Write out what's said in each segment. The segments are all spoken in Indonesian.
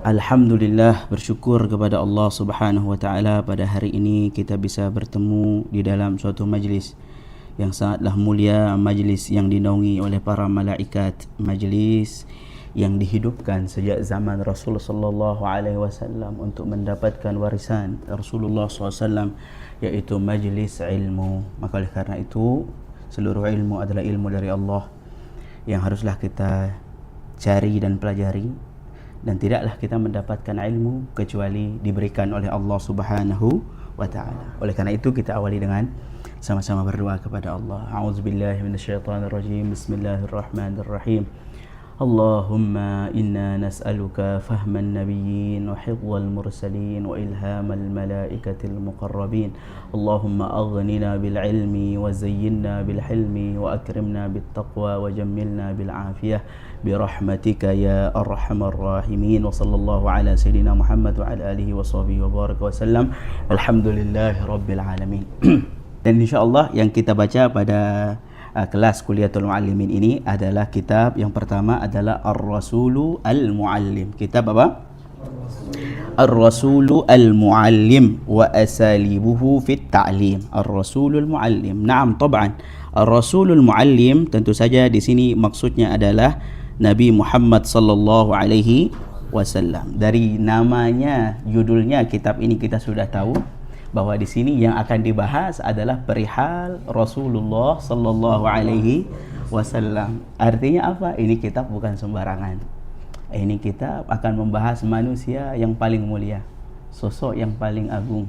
Alhamdulillah, bersyukur kepada Allah Subhanahu wa taala pada hari ini kita bisa bertemu di dalam suatu majlis yang sangatlah mulia, majlis yang dinaungi oleh para malaikat, majlis yang dihidupkan sejak zaman Rasulullah sallallahu alaihi wasallam untuk mendapatkan warisan Rasulullah SAW, yaitu majlis ilmu. Maka oleh karena itu seluruh ilmu adalah ilmu dari Allah yang haruslah kita cari dan pelajari, dan tidaklah kita mendapatkan ilmu kecuali diberikan oleh Allah Subhanahu wa taala. Oleh karena itu kita awali dengan sama-sama berdoa kepada Allah. A'udzubillahi minasyaitonirrajim. Bismillahirrahmanirrahim. Allahumma inna nas'aluka fahman nabiyyin wa hifdzal mursalin wa ilhamal malaikatil muqarrabin. Allahumma aghnina bil ilmi wa zayyinna bil hilmi wa akrimna bit taqwa wa jammilna bil afiyah birahmatika ya arhamar rahimin. Wa sallallahu ala sayyidina Muhammad wa ala alihi wa sahbihi wa baraka wa sallam. Alhamdulillahi rabbil alamin. Dan insyaallah yang kita baca pada kelas Kuliatul Muallimin ini adalah kitab yang pertama adalah Ar-Rasulu Al-Muallim. Kitab apa? Ar-Rasulu Al-Muallim wa asalibuhu fit ta'lim. Ar-Rasulul Muallim. Naam, tab'an. Ar-Rasulul Muallim tentu saja di sini maksudnya adalah Nabi Muhammad sallallahu alaihi wasallam. Dari namanya, judulnya kitab ini kita sudah tahu bahwa di sini yang akan dibahas adalah perihal Rasulullah sallallahu alaihi wasallam. Artinya apa? Ini kitab bukan sembarangan. Ini kitab akan membahas manusia yang paling mulia, sosok yang paling agung,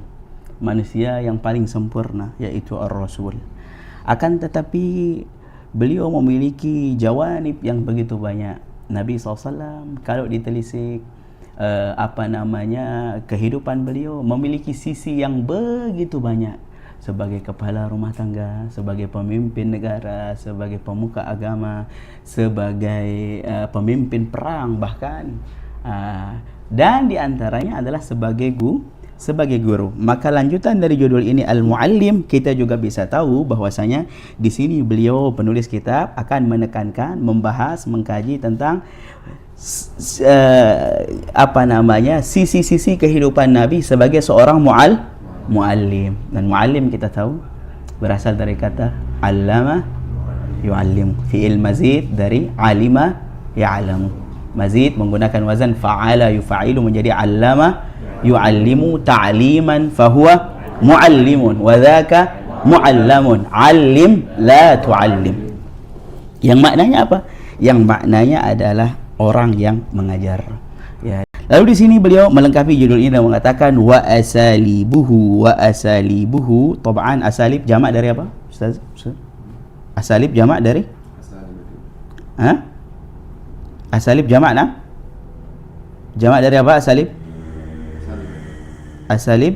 manusia yang paling sempurna, yaitu Ar-Rasul. Akan tetapi beliau memiliki jawanib yang begitu banyak. Nabi SAW kalau ditelisik kehidupan beliau memiliki sisi yang begitu banyak, sebagai kepala rumah tangga, sebagai pemimpin negara, sebagai pemuka agama, sebagai pemimpin perang bahkan, dan diantaranya adalah sebagai guru. Maka lanjutan dari judul ini Al-Muallim, kita juga bisa tahu bahwasanya di sini beliau penulis kitab akan menekankan, membahas, mengkaji tentang sisi-sisi kehidupan Nabi sebagai seorang muallim. Dan muallim kita tahu berasal dari kata allama yuallim, fi'il mazid dari alima ya'lamu. Mazid menggunakan wazan fa'ala yufa'ilu menjadi allama yuallimu ta'liman fahuwa muallimun wa dzaka muallamun. Allim la tuallim. Yang maknanya apa? Yang maknanya adalah orang yang mengajar. Ya. Lalu di sini beliau melengkapi judul ini dan mengatakan wa asalibuhu. Tab'an asalib jamak dari apa? Ustaz? Asalib jamak dari? Asalib jamak nah? Jamak dari apa asalib? Asalib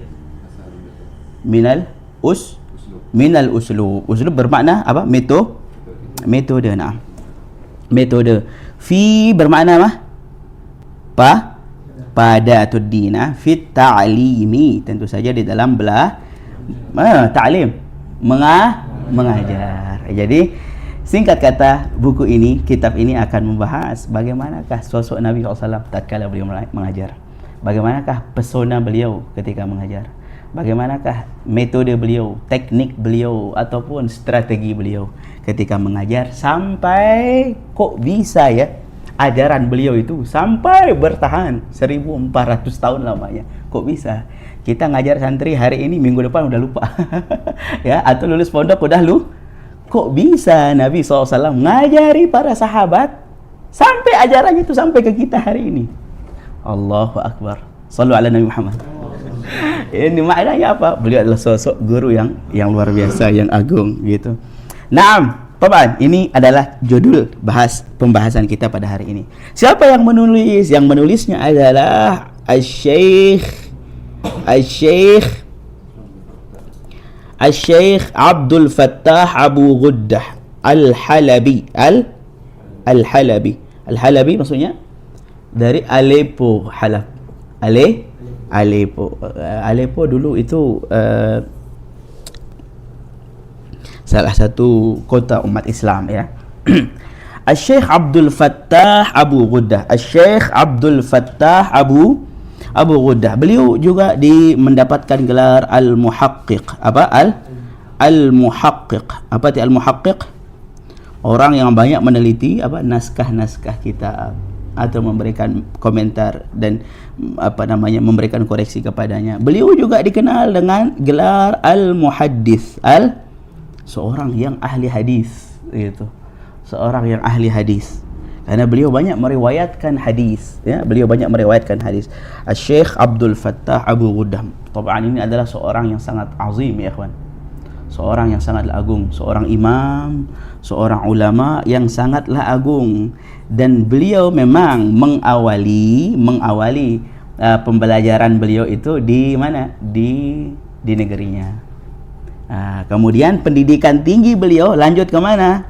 minal uslub. Uslub bermakna apa? Metode. Nah. Metode. Fi bermakna apa? Pada tuddina fit ta'limi, tentu saja di dalam ta'lim, mengajar. Jadi singkat kata, buku ini, kitab ini akan membahas bagaimanakah sosok Nabi SAW tatkala beliau mengajar, bagaimanakah pesona beliau ketika mengajar, bagaimanakah metode beliau, teknik beliau ataupun strategi beliau ketika mengajar, sampai kok bisa ya ajaran beliau itu sampai bertahan 1400 tahun lamanya. Kok bisa? Kita ngajar santri hari ini, minggu depan udah lupa. Ya, atau lulus pondok udah kok bisa Nabi SAW ngajari para sahabat sampai ajarannya itu sampai ke kita hari ini? Allahu Akbar. Shallu ala Nabi Muhammad. Ini maknanya apa? Beliau adalah sosok guru yang luar biasa, yang agung gitu. Naam, Taban, ini adalah judul pembahasan kita pada hari ini. Siapa yang menulis? Yang menulisnya adalah Al-Syeikh Abdul Fattah Abu Ghuddah Al-Halabi. Al-Halabi maksudnya dari Aleppo, Halab. Aleppo dulu itu salah satu kota umat Islam ya. Syekh Abdul Fattah Abu Ghuddah. Syekh Abdul Fattah Abu Ghuddah. Beliau juga mendapatkan gelar Al-Muhaqqiq. Apa? Al-Muhaqqiq. Apa itu Al-Muhaqqiq? Orang yang banyak meneliti apa naskah-naskah kitab atau memberikan komentar dan memberikan koreksi kepadanya. Beliau juga dikenal dengan gelar Al-Muhaddits, seorang yang ahli hadis gitu. Seorang yang ahli hadis. Karena beliau banyak meriwayatkan hadis, ya. Beliau banyak meriwayatkan hadis. Syekh Abdul Fattah Abu Ghuddah. Taban ini adalah seorang yang sangat azim, ya ikhwan. Seorang yang sangatlah agung, seorang imam, seorang ulama yang sangatlah agung, dan beliau memang mengawali pembelajaran beliau itu di mana? Di negerinya. Kemudian pendidikan tinggi beliau lanjut ke mana?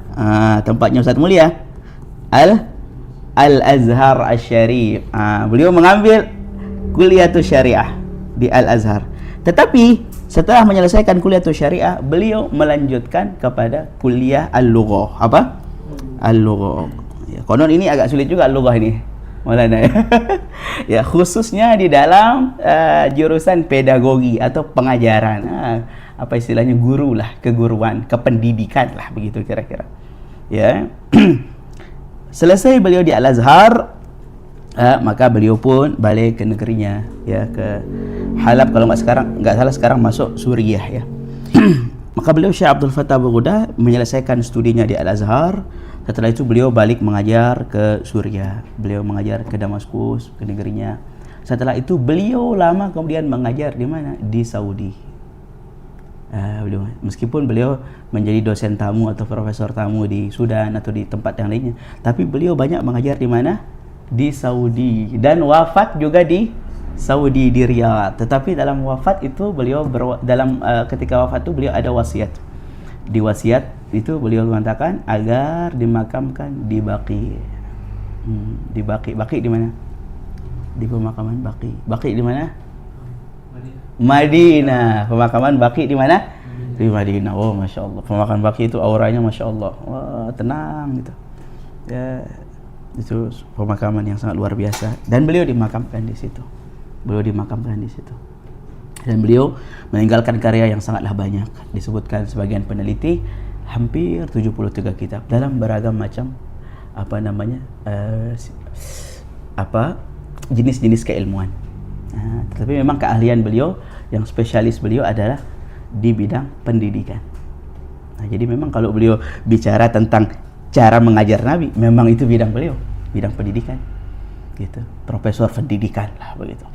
Tempatnya Ustaz Mulia, Al-Azhar Asy-Syarif. Beliau mengambil Kuliatus Syariah di Al-Azhar. Tetapi setelah menyelesaikan Kuliatus Syariah, beliau melanjutkan kepada kuliah Al-Lughah. Apa? Al-Lughah. Ya, konon ini agak sulit juga Al-Lughah ini, Maulana. Ya, khususnya di dalam jurusan pedagogi atau pengajaran. Apa istilahnya, guru lah, keguruan, kependidikan lah, begitu kira-kira. Ya. Selesai beliau di Al-Azhar, maka beliau pun balik ke negerinya, ya, ke Halab kalau nggak salah sekarang masuk Suriah, ya. Maka beliau Syekh Abdul Fattah Abu Ghuddah menyelesaikan studinya di Al-Azhar. Setelah itu beliau balik mengajar ke Suriah. Beliau mengajar ke Damaskus, ke negerinya. Setelah itu beliau lama kemudian mengajar di mana? Di Saudi. Meskipun beliau menjadi dosen tamu atau profesor tamu di Sudan atau di tempat yang lainnya, tapi beliau banyak mengajar di mana? Di Saudi, dan wafat juga di Saudi, di Riyadh. Tetapi dalam wafat itu beliau ketika wafat itu beliau ada wasiat. Di wasiat itu beliau mengatakan agar dimakamkan di Baqi. Di Baqi. Baqi di mana? Di pemakaman Baqi. Baqi di mana? Madinah. Pemakaman Baqi di mana? Di Madinah. Oh, masya Allah. Pemakaman Baqi itu auranya masya Allah. Wah, tenang gitu. Ya, itu pemakaman yang sangat luar biasa. Dan beliau dimakamkan di situ. Dan beliau meninggalkan karya yang sangatlah banyak. Disebutkan sebagian peneliti hampir 73 kitab dalam beragam macam jenis-jenis keilmuan. Tetapi memang keahlian beliau, yang spesialis beliau adalah di bidang pendidikan. Jadi memang kalau beliau bicara tentang cara mengajar Nabi, memang itu bidang beliau, bidang pendidikan. Gitu. Profesor pendidikan lah begitu.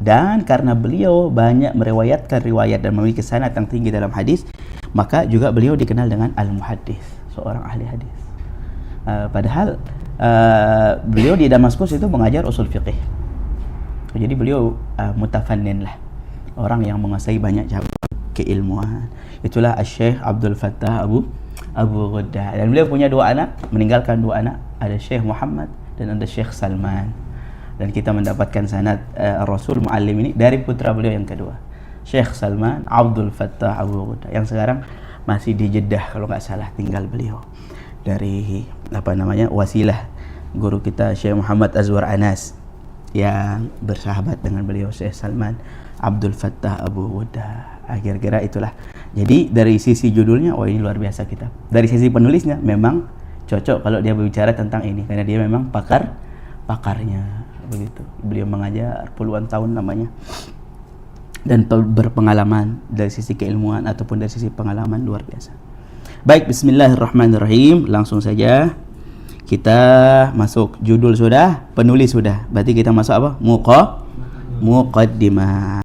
Dan karena beliau banyak meriwayatkan riwayat dan memiliki sanad yang tinggi dalam hadis, maka juga beliau dikenal dengan Al-Muhaddits, seorang ahli hadis. Padahal beliau di Damaskus itu mengajar usul fiqih. Jadi beliau mutafannin lah, orang yang menguasai banyak cabang keilmuan. Itulah Syekh Abdul Fattah Abu Ghuddah. Dan beliau punya dua anak, meninggalkan dua anak, ada Syekh Muhammad dan ada Syekh Salman. Dan kita mendapatkan sanad Rasul Muallim ini dari putra beliau yang kedua, Syekh Salman Abdul Fattah Abu Ghuddah, yang sekarang masih di Jeddah kalau nggak salah tinggal beliau. Dari wasilah guru kita Syekh Muhammad Azwar Anas yang bersahabat dengan beliau, Syekh Salman Abdul Fattah Abu Ghuddah. Kira-kira itulah. Jadi dari sisi judulnya, ini luar biasa kitab. Dari sisi penulisnya memang cocok kalau dia berbicara tentang ini, karena dia memang pakarnya begitu. Beliau mengajar puluhan tahun namanya, dan berpengalaman dari sisi keilmuan ataupun dari sisi pengalaman luar biasa. Baik, bismillahirrahmanirrahim. Langsung saja kita masuk. Judul sudah, penulis sudah. Berarti kita masuk apa? Muqaddimah.